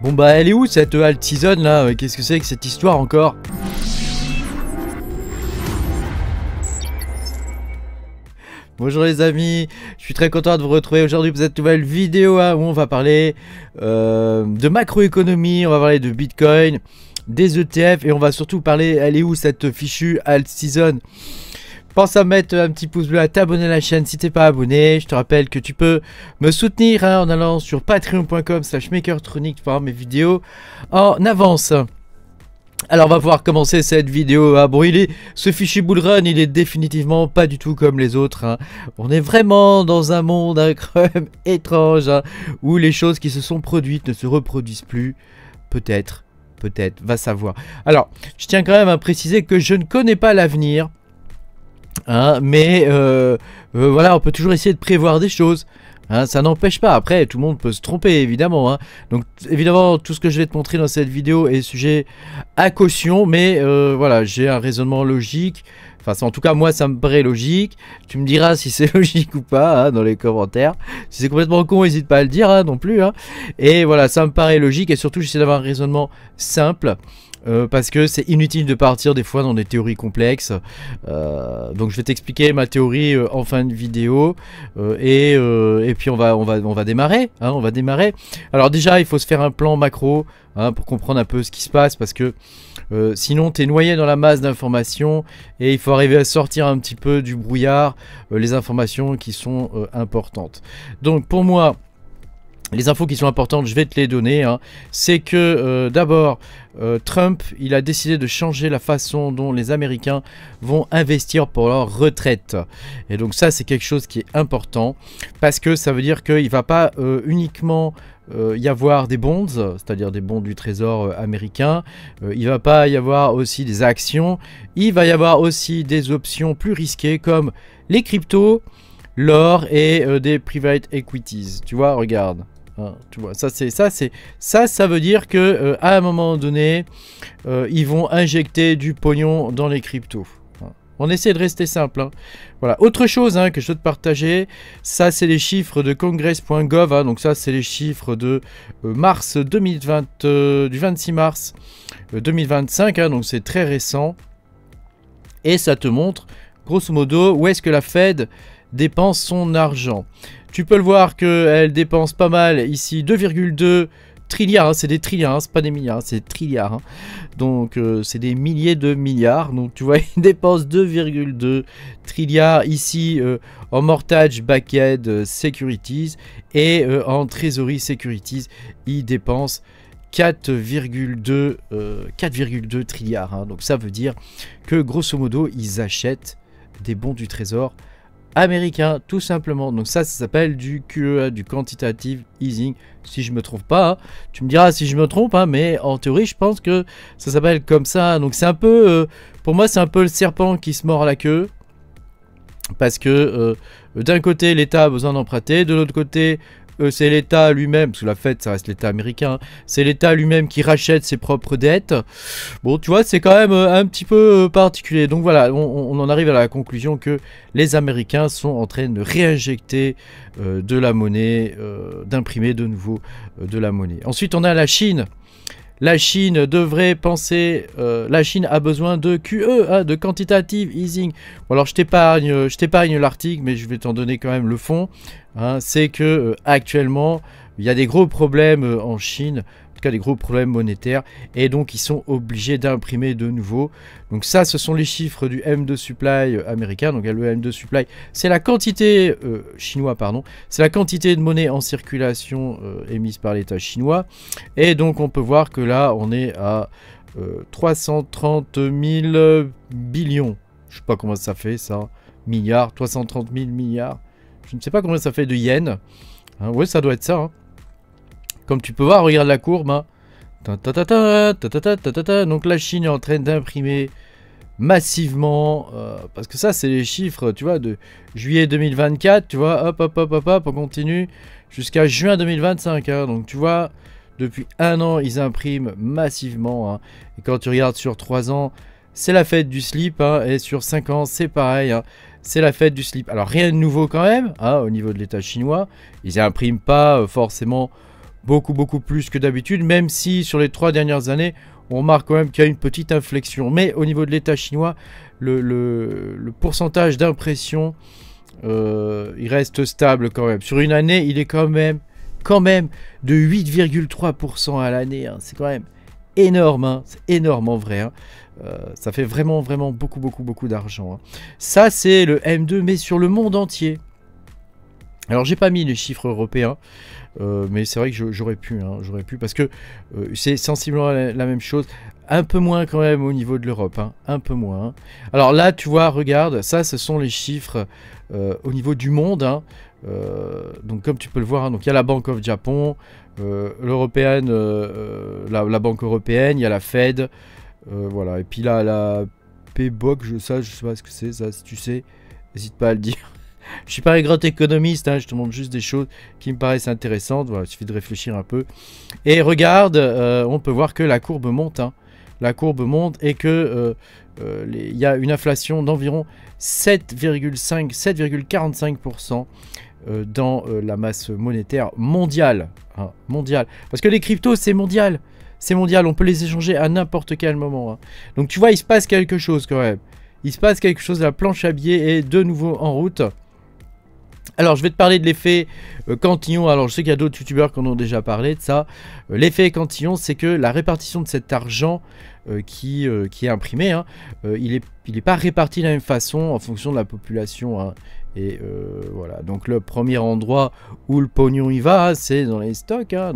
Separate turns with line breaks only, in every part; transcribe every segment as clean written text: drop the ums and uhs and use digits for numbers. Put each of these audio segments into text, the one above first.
Bon bah elle est où cette alt season là? Qu'est-ce que c'est que cette histoire encore? Bonjour les amis, je suis très content de vous retrouver aujourd'hui pour cette nouvelle vidéo où on va parler de macroéconomie, on va parler de Bitcoin, des ETF et on va surtout parler, elle est où cette fichue alt season? Pense à mettre un petit pouce bleu, à t'abonner à la chaîne si t'es pas abonné. Je te rappelle que tu peux me soutenir en allant sur patreon.com/makertronic pour voir mes vidéos en avance. Alors on va pouvoir commencer cette vidéo. Bon, ce fichier bullrun, il est définitivement pas du tout comme les autres. On est vraiment dans un monde quand même étrange où les choses qui se sont produites ne se reproduisent plus. Peut-être, va savoir. Alors, je tiens quand même à préciser que je ne connais pas l'avenir. Mais voilà, on peut toujours essayer de prévoir des choses. Ça n'empêche pas, après tout le monde peut se tromper évidemment. Donc évidemment tout ce que je vais te montrer dans cette vidéo est sujet à caution. Mais voilà, j'ai un raisonnement logique. Enfin en tout cas moi ça me paraît logique. Tu me diras si c'est logique ou pas dans les commentaires. Si c'est complètement con, n'hésite pas à le dire non plus. Et voilà, ça me paraît logique et surtout j'essaie d'avoir un raisonnement simple. Parce que c'est inutile de partir des fois dans des théories complexes. Donc je vais t'expliquer ma théorie en fin de vidéo. Et puis on va démarrer. On va démarrer. Alors déjà il faut se faire un plan macro pour comprendre un peu ce qui se passe. Parce que sinon tu es noyé dans la masse d'informations. Et il faut arriver à sortir un petit peu du brouillard les informations qui sont importantes. Donc pour moi, les infos qui sont importantes, je vais te les donner. C'est que d'abord, Trump, il a décidé de changer la façon dont les Américains vont investir pour leur retraite. Et donc ça, c'est quelque chose qui est important. Parce que ça veut dire qu'il ne va pas uniquement y avoir des bonds, c'est-à-dire des bons du trésor américain. Il ne va pas y avoir aussi des actions. Il va y avoir aussi des options plus risquées comme les cryptos, l'or et des private equities. Tu vois, regarde. Tu vois, ça veut dire que à un moment donné, ils vont injecter du pognon dans les cryptos. On essaie de rester simple. Voilà. Autre chose que je veux te partager, ça c'est les chiffres de congress.gov. Donc ça c'est les chiffres de mars 2020, du 26 mars 2025. Donc c'est très récent. Et ça te montre, grosso modo, où est-ce que la Fed dépense son argent. Tu peux le voir qu'elle dépense pas mal ici, 2,2 trilliards, c'est des trilliards, c'est pas des milliards, c'est des trilliards. Donc c'est des milliers de milliards. Donc tu vois, il dépense 2,2 trilliards ici en mortgage backend securities et en treasury securities, il dépense 4,2 trilliards. Donc ça veut dire que grosso modo, ils achètent des bons du trésor américain, tout simplement. Donc ça s'appelle du QE, du quantitative easing, si je me trompe pas. Tu me diras si je me trompe, mais en théorie je pense que ça s'appelle comme ça. Donc c'est un peu, pour moi c'est un peu le serpent qui se mord la queue, parce que d'un côté l'État a besoin d'emprunter, de l'autre côté c'est l'État lui-même, parce que la Fed ça reste l'État américain, c'est l'État lui-même qui rachète ses propres dettes. Bon, tu vois, c'est quand même un petit peu particulier. Donc voilà, on en arrive à la conclusion que les Américains sont en train de réinjecter de la monnaie, d'imprimer de nouveau de la monnaie. Ensuite, on a la Chine. La Chine devrait penser, la Chine a besoin de QE, de quantitative easing. Bon, alors je t'épargne l'article, mais je vais t'en donner quand même le fond. C'est que actuellement, il y a des gros problèmes en Chine, en tout cas des gros problèmes monétaires, et donc ils sont obligés d'imprimer de nouveau. Donc ça, ce sont les chiffres du M2 supply américain. Donc le M2 supply, c'est la quantité chinois, pardon, c'est la quantité de monnaie en circulation émise par l'État chinois. Et donc on peut voir que là, on est à 330 000 billions. Je sais pas comment ça fait ça, milliards, 330 000 milliards. Je ne sais pas combien ça fait de yens. Ouais, ça doit être ça. Comme tu peux voir, regarde la courbe. Donc la Chine est en train d'imprimer massivement. Parce que ça, c'est les chiffres, tu vois, de juillet 2024. Tu vois, hop, on continue jusqu'à juin 2025. Donc tu vois, depuis un an, ils impriment massivement. Et quand tu regardes sur 3 ans, c'est la fête du slip. Et sur 5 ans, c'est pareil. C'est la fête du slip. Alors rien de nouveau quand même, au niveau de l'État chinois. Ils n'impriment pas forcément beaucoup plus que d'habitude, même si sur les 3 dernières années, on remarque quand même qu'il y a une petite inflexion. Mais au niveau de l'État chinois, le pourcentage d'impression, il reste stable quand même. Sur une année, il est quand même de 8,3% à l'année. Hein. C'est quand même énorme, hein. C'est énorme en vrai. Hein. Ça fait vraiment beaucoup d'argent. Hein. Ça, c'est le M2, mais sur le monde entier. Alors, j'ai pas mis les chiffres européens. Mais c'est vrai que j'aurais pu, hein, parce que c'est sensiblement la même chose, un peu moins quand même au niveau de l'Europe, hein, un peu moins. Hein. Alors là, tu vois, regarde, ça, ce sont les chiffres au niveau du monde. Hein. Donc comme tu peux le voir, hein, donc il y a la Bank of Japan, l'européenne, la Banque européenne, il y a la Fed, voilà, et puis là la PBOC, je sais pas ce que c'est, ça, si tu sais, n'hésite pas à le dire. Je suis pas un grand économiste, hein, je te montre juste des choses qui me paraissent intéressantes. Voilà, il suffit de réfléchir un peu. Et regarde, on peut voir que la courbe monte. Hein. La courbe monte et que il y a une inflation d'environ 7,45% dans la masse monétaire mondiale. Hein, mondiale. Parce que les cryptos, c'est mondial. C'est mondial, on peut les échanger à n'importe quel moment. Hein. Donc tu vois, il se passe quelque chose quand même. Il se passe quelque chose, la planche à billets est de nouveau en route. Alors, je vais te parler de l'effet Cantillon. Alors, je sais qu'il y a d'autres youtubeurs qui en ont déjà parlé de ça. L'effet Cantillon, c'est que la répartition de cet argent qui est imprimé, hein, il est pas réparti de la même façon en fonction de la population. Hein. Et voilà. Donc, le premier endroit où le pognon y va, hein, c'est dans les stocks, hein,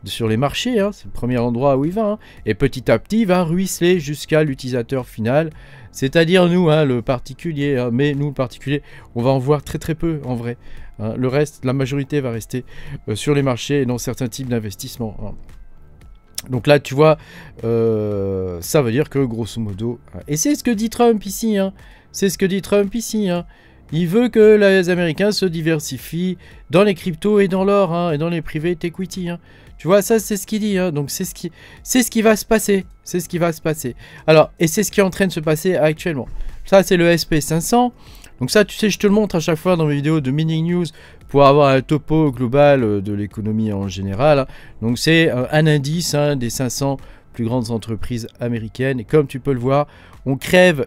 sur les marchés. Hein, c'est le premier endroit où il va. Hein. Et petit à petit, il va ruisseler jusqu'à l'utilisateur final. C'est-à-dire nous, hein, le particulier, hein, mais nous, le particulier, on va en voir très peu en vrai. Hein. Le reste, la majorité va rester sur les marchés et dans certains types d'investissements. Hein. Donc là, tu vois, ça veut dire que grosso modo... Hein, et c'est ce que dit Trump ici. Hein, c'est ce que dit Trump ici. Hein. Il veut que les Américains se diversifient dans les cryptos et dans l'or, hein, et dans les private equity. Hein. Tu vois, ça, c'est ce qu'il dit. Hein. Donc, c'est ce qui va se passer. C'est ce qui va se passer. Alors, et c'est ce qui est en train de se passer actuellement. Ça, c'est le SP500. Donc ça, tu sais, je te le montre à chaque fois dans mes vidéos de Mining News pour avoir un topo global de l'économie en général. Hein. Donc, c'est un indice hein, des 500 plus grandes entreprises américaines. Et comme tu peux le voir, on crève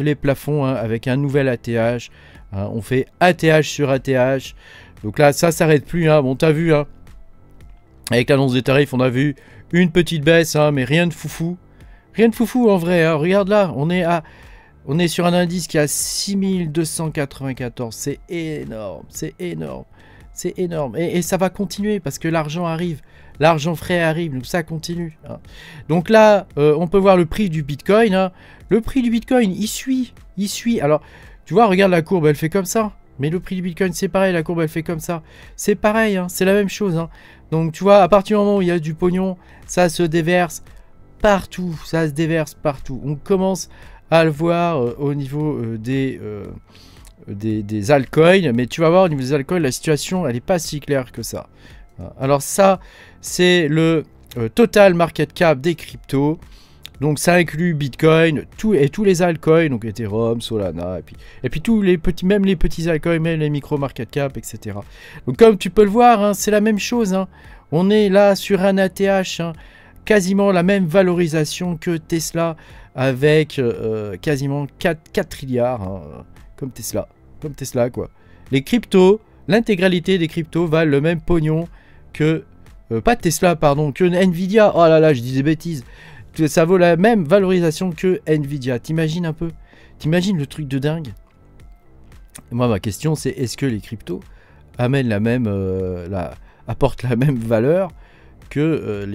les plafonds hein, avec un nouvel ATH. Hein. On fait ATH sur ATH. Donc là, ça s'arrête plus. Hein. Bon, t'as vu, hein. Avec l'annonce des tarifs, on a vu une petite baisse, hein, mais rien de foufou. Rien de foufou en vrai. Hein. Regarde là, on est sur un indice qui a 6294. C'est énorme, c'est énorme, c'est énorme. Et ça va continuer parce que l'argent arrive. L'argent frais arrive, donc ça continue. Hein. Donc là, on peut voir le prix du Bitcoin. Hein. Le prix du Bitcoin, il suit. Alors, tu vois, regarde la courbe, elle fait comme ça. Mais le prix du Bitcoin, c'est pareil, la courbe, elle fait comme ça. C'est pareil, hein, c'est la même chose. Hein. Donc, tu vois, à partir du moment où il y a du pognon, ça se déverse partout. Ça se déverse partout. On commence à le voir au niveau des altcoins. Mais tu vas voir, au niveau des altcoins, la situation, elle n'est pas si claire que ça. Alors ça, c'est le total market cap des cryptos. Donc ça inclut Bitcoin, tous les altcoins, donc Ethereum, Solana, et puis tous les petits, même les petits altcoins, même les micro market cap, etc. Donc comme tu peux le voir, hein, c'est la même chose. Hein. On est là sur un ATH, hein, quasiment la même valorisation que Tesla, avec quasiment 4 trilliards, hein, comme Tesla quoi. Les cryptos, l'intégralité des cryptos valent le même pognon que, pas Tesla, pardon, que Nvidia. Oh là là, je dis des bêtises. Ça vaut la même valorisation que Nvidia. T'imagines un peu? T'imagines le truc de dingue? Moi, ma question, c'est est-ce que les cryptos amènent apportent la même valeur que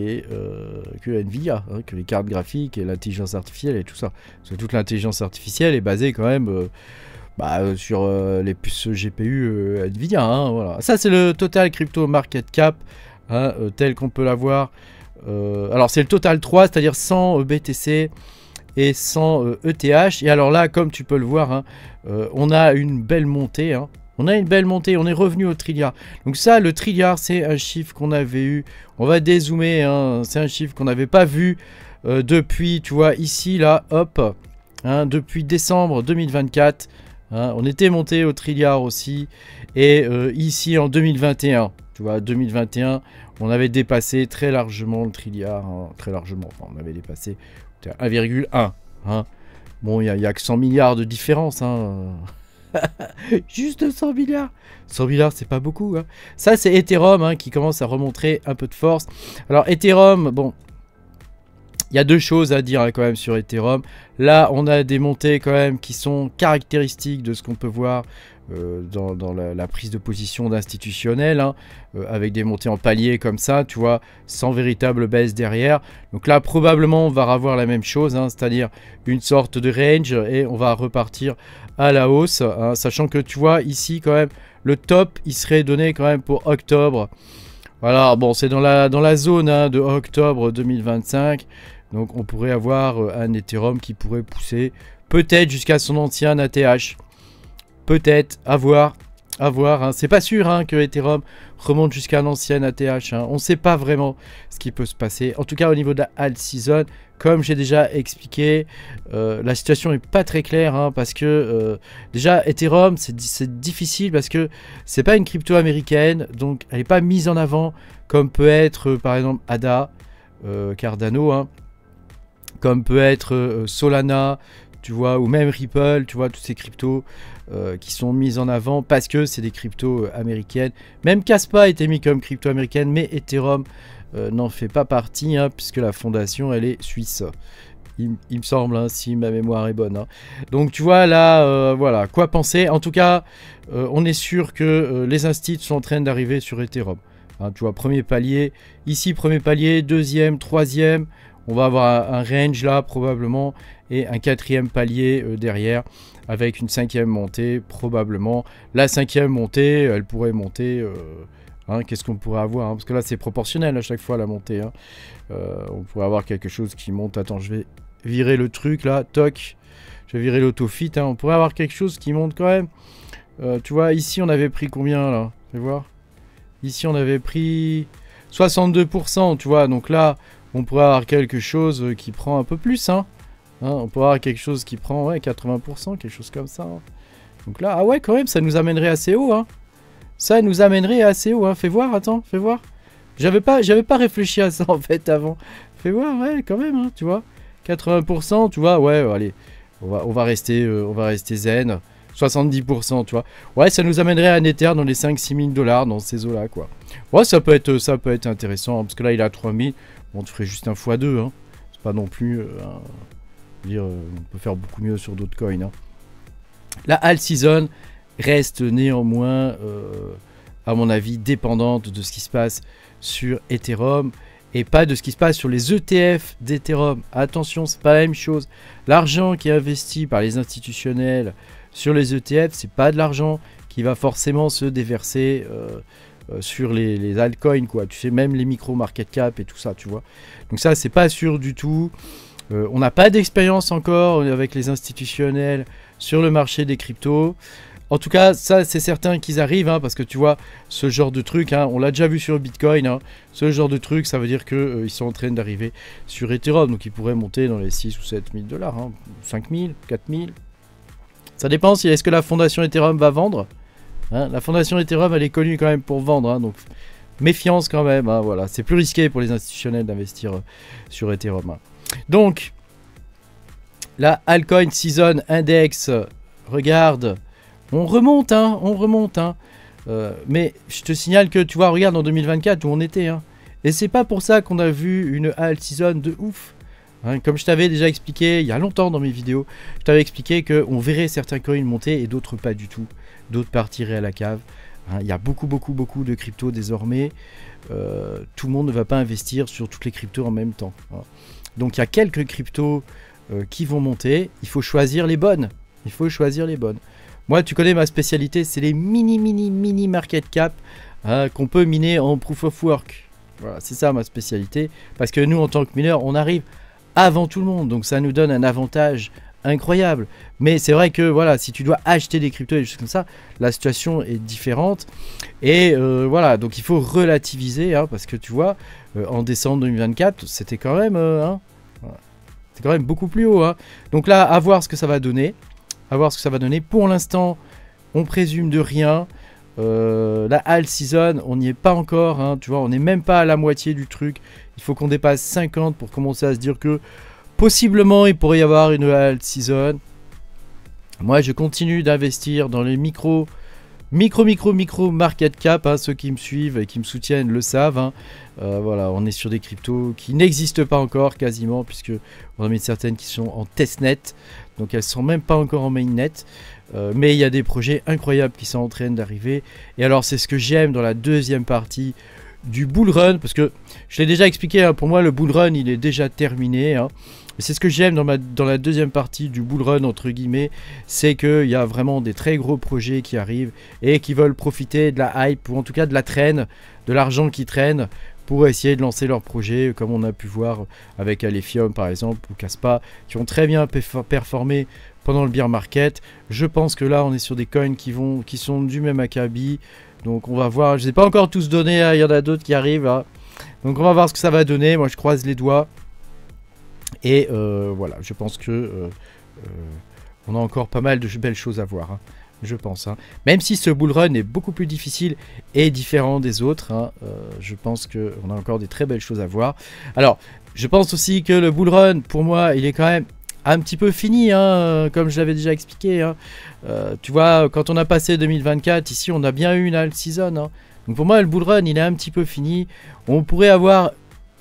Nvidia, hein, que les cartes graphiques et l'intelligence artificielle et tout ça? Parce que toute l'intelligence artificielle est basée quand même sur les puces GPU Nvidia. Hein, voilà. Ça, c'est le total crypto market cap, hein, tel qu'on peut l'avoir. Alors c'est le total 3, c'est-à-dire 100 BTC et 100 ETH. Et alors là, comme tu peux le voir, hein, on a une belle montée. Hein. On est revenu au trilliard. Donc ça, le trilliard, c'est un chiffre qu'on avait eu. On va dézoomer, hein, c'est un chiffre qu'on n'avait pas vu depuis, tu vois, ici, là, hop, hein, depuis décembre 2024. Hein, on était monté au trilliard aussi. Et ici, en 2021. Tu vois, 2021, on avait dépassé très largement le trilliard, hein, très largement. Enfin, on avait dépassé 1,1. Hein. Bon, il n'y a que 100 milliards de différence. Hein. Juste 100 milliards. 100 milliards, c'est pas beaucoup. Hein. Ça, c'est Ethereum hein, qui commence à remontrer un peu de force. Alors, Ethereum, bon, il y a deux choses à dire hein, quand même sur Ethereum. Là, on a des montées quand même qui sont caractéristiques de ce qu'on peut voir dans la prise de position d'institutionnels, hein, avec des montées en palier comme ça, tu vois, sans véritable baisse derrière. Donc là, probablement, on va avoir la même chose, hein, c'est-à-dire une sorte de range et on va repartir à la hausse, hein, sachant que tu vois ici quand même, le top, il serait donné quand même pour octobre. Voilà, bon, c'est dans la zone hein, de octobre 2025. Donc on pourrait avoir un Ethereum qui pourrait pousser peut-être jusqu'à son ancien ATH. Peut-être, à voir. Hein. C'est pas sûr hein, que Ethereum remonte jusqu'à un ancien ATH. Hein. On ne sait pas vraiment ce qui peut se passer. En tout cas, au niveau de la alt season, comme j'ai déjà expliqué, la situation n'est pas très claire. Hein, parce que déjà, Ethereum, c'est difficile parce que c'est pas une crypto américaine. Donc, elle n'est pas mise en avant comme peut être, par exemple, ADA, Cardano. Hein, comme peut être Solana, tu vois, ou même Ripple, tu vois, toutes ces cryptos qui sont mises en avant parce que c'est des cryptos américaines. Même Kaspa a été mis comme crypto américaine, mais Ethereum n'en fait pas partie, hein, puisque la fondation, elle est suisse. Il me semble, hein, si ma mémoire est bonne. Hein. Donc, tu vois, là, voilà, quoi penser. En tout cas, on est sûr que les instituts sont en train d'arriver sur Ethereum. Hein, tu vois, premier palier. Ici, premier palier, deuxième, troisième. On va avoir un range là probablement et un quatrième palier derrière avec une cinquième montée probablement. La cinquième montée, elle pourrait monter. Hein, qu'est-ce qu'on pourrait avoir hein, parce que là c'est proportionnel à chaque fois la montée. Hein. On pourrait avoir quelque chose qui monte. Attends, je vais virer le truc là. Toc. Je vais virer l'autofit. Hein. On pourrait avoir quelque chose qui monte quand même. Tu vois, ici on avait pris combien là? Je vais voir. Ici on avait pris 62%. Tu vois, donc là. On pourrait avoir quelque chose qui prend un peu plus, hein. On pourrait avoir quelque chose qui prend ouais, 80%, quelque chose comme ça. Hein. Donc là, ah ouais, quand même, ça nous amènerait assez haut, hein. Ça nous amènerait assez haut, hein. Fais voir, attends, fais voir. J'avais pas réfléchi à ça, en fait, avant. Fais voir, ouais, quand même, hein, tu vois. 80%, tu vois, ouais, allez. On va rester zen. 70%, tu vois. Ouais, ça nous amènerait à un Ether dans les 5-6 000 $ dans ces eaux-là, quoi. Ouais, ça peut être intéressant, hein, parce que là, il a 3000. Bon, tu ferais juste un x2, hein. C'est pas non plus... dire, on peut faire beaucoup mieux sur d'autres coins, hein. La alt season reste néanmoins, à mon avis, dépendante de ce qui se passe sur Ethereum et pas de ce qui se passe sur les ETF d'Ethereum. Attention, c'est pas la même chose. L'argent qui est investi par les institutionnels sur les ETF, c'est pas de l'argent qui va forcément se déverser sur les altcoins, quoi. Tu sais, même les micro market cap et tout ça, tu vois. Donc ça, c'est pas sûr du tout. On n'a pas d'expérience encore avec les institutionnels sur le marché des cryptos. En tout cas, ça, c'est certain qu'ils arrivent, hein, parce que tu vois, ce genre de truc, hein, on l'a déjà vu sur Bitcoin, hein, ce genre de truc, ça veut dire qu'ils sont en train d'arriver sur Ethereum, donc ils pourraient monter dans les 6 ou 7 000 $, hein, 5 000, 4 000. Ça dépend si est-ce que la fondation Ethereum va vendre. Hein, la fondation Ethereum, elle est connue quand même pour vendre, hein, donc méfiance quand même. Hein, voilà, c'est plus risqué pour les institutionnels d'investir sur Ethereum. Hein. Donc, la Altcoin Season Index, regarde, on remonte, hein, on remonte. Hein. Mais je te signale que, tu vois, regarde en 2024 où on était. Hein, et c'est pas pour ça qu'on a vu une Alt Season de ouf. Hein, comme je t'avais déjà expliqué il y a longtemps dans mes vidéos, je t'avais expliqué qu'on verrait certains coins monter et d'autres pas du tout. D'autres partiraient à la cave. Hein, il y a beaucoup de cryptos désormais. Tout le monde ne va pas investir sur toutes les cryptos en même temps. Hein. Donc il y a quelques cryptos qui vont monter. Il faut choisir les bonnes. Il faut choisir les bonnes. Moi, tu connais ma spécialité, c'est les mini market cap hein, qu'on peut miner en proof of work. Voilà, c'est ça ma spécialité. Parce que nous, en tant que mineurs, on arrive avant tout le monde. Donc ça nous donne un avantage incroyable. Mais c'est vrai que voilà, si tu dois acheter des cryptos et des choses comme ça, la situation est différente. Et voilà, donc il faut relativiser. Hein, parce que tu vois, en décembre 2024, c'était quand même... hein, c'est quand même beaucoup plus haut. Hein. Donc là, à voir ce que ça va donner. À voir ce que ça va donner. Pour l'instant, on présume de rien. La alt season, on n'y est pas encore, hein, tu vois, on n'est même pas à la moitié du truc. Il faut qu'on dépasse 50 pour commencer à se dire que possiblement il pourrait y avoir une alt season. Moi je continue d'investir dans les micro market cap, hein, ceux qui me suivent et qui me soutiennent le savent, hein. Voilà, on est sur des cryptos qui n'existent pas encore quasiment, puisque on a mis certaines qui sont en testnet, donc elles sont même pas encore en mainnet, mais il y a des projets incroyables qui sont en train d'arriver. Et alors c'est ce que j'aime dans la deuxième partie du bull run, parce que je l'ai déjà expliqué, hein, pour moi le bull run il est déjà terminé, hein. C'est ce que j'aime dans la deuxième partie du bull run entre guillemets, c'est qu'il y a vraiment des très gros projets qui arrivent et qui veulent profiter de la hype, ou en tout cas de la traîne, de l'argent qui traîne, pour essayer de lancer leurs projets, comme on a pu voir avec Alephium par exemple, ou Kaspa, qui ont très bien performé pendant le bear market. Je pense que là on est sur des coins qui sont du même acabit, donc on va voir. Je ne les ai pas encore tous donnés, hein. Il y en a d'autres qui arrivent, hein. Donc on va voir ce que ça va donner. Moi je croise les doigts. Et voilà, je pense que on a encore pas mal de belles choses à voir, hein, je pense, hein. Même si ce bull run est beaucoup plus difficile et différent des autres, hein, je pense qu'on a encore des très belles choses à voir. Alors, je pense aussi que le bull run, pour moi, il est quand même un petit peu fini, hein, comme je l'avais déjà expliqué, hein. Tu vois, quand on a passé 2024, ici, on a bien eu une alt season, hein. Donc pour moi, le bull run, il est un petit peu fini. On pourrait avoir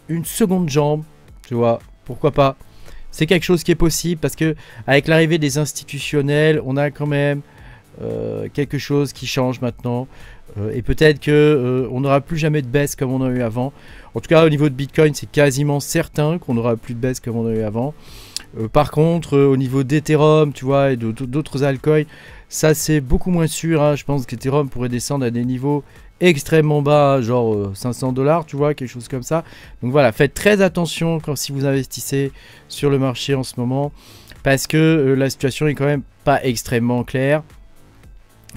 une seconde jambe, tu vois. Pourquoi pas? C'est quelque chose qui est possible, parce que avec l'arrivée des institutionnels, on a quand même quelque chose qui change maintenant. Et peut-être que on n'aura plus jamais de baisse comme on a eu avant. En tout cas, au niveau de Bitcoin, c'est quasiment certain qu'on n'aura plus de baisse comme on a eu avant. Par contre, au niveau d'Ethereum, tu vois, et d'autres altcoins, ça c'est beaucoup moins sûr, hein. Je pense qu'Ethereum pourrait descendre à des niveaux extrêmement bas, genre 500 $, tu vois, quelque chose comme ça. Donc voilà, faites très attention si vous investissez sur le marché en ce moment, parce que la situation est quand même pas extrêmement claire.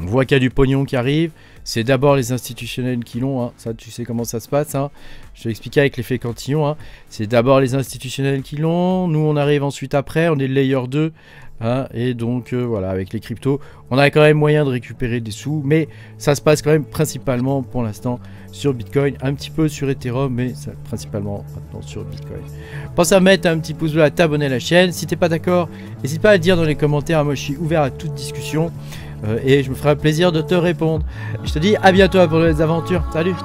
On voit qu'il y a du pognon qui arrive. C'est d'abord les institutionnels qui l'ont, hein. Ça tu sais comment ça se passe, hein. Je t'ai expliqué avec l'effet cantillon, hein. C'est d'abord les institutionnels qui l'ont, nous on arrive ensuite après, on est le layer 2, hein. Et donc voilà, avec les cryptos on a quand même moyen de récupérer des sous, mais ça se passe quand même principalement pour l'instant sur Bitcoin, un petit peu sur Ethereum, mais ça, principalement maintenant sur Bitcoin. Pense à mettre un petit pouce bleu, à t'abonner à la chaîne. Si t'es pas d'accord, n'hésite pas à le dire dans les commentaires. Moi je suis ouvert à toute discussion et je me ferai un plaisir de te répondre. Je te dis à bientôt pour les aventures. Salut!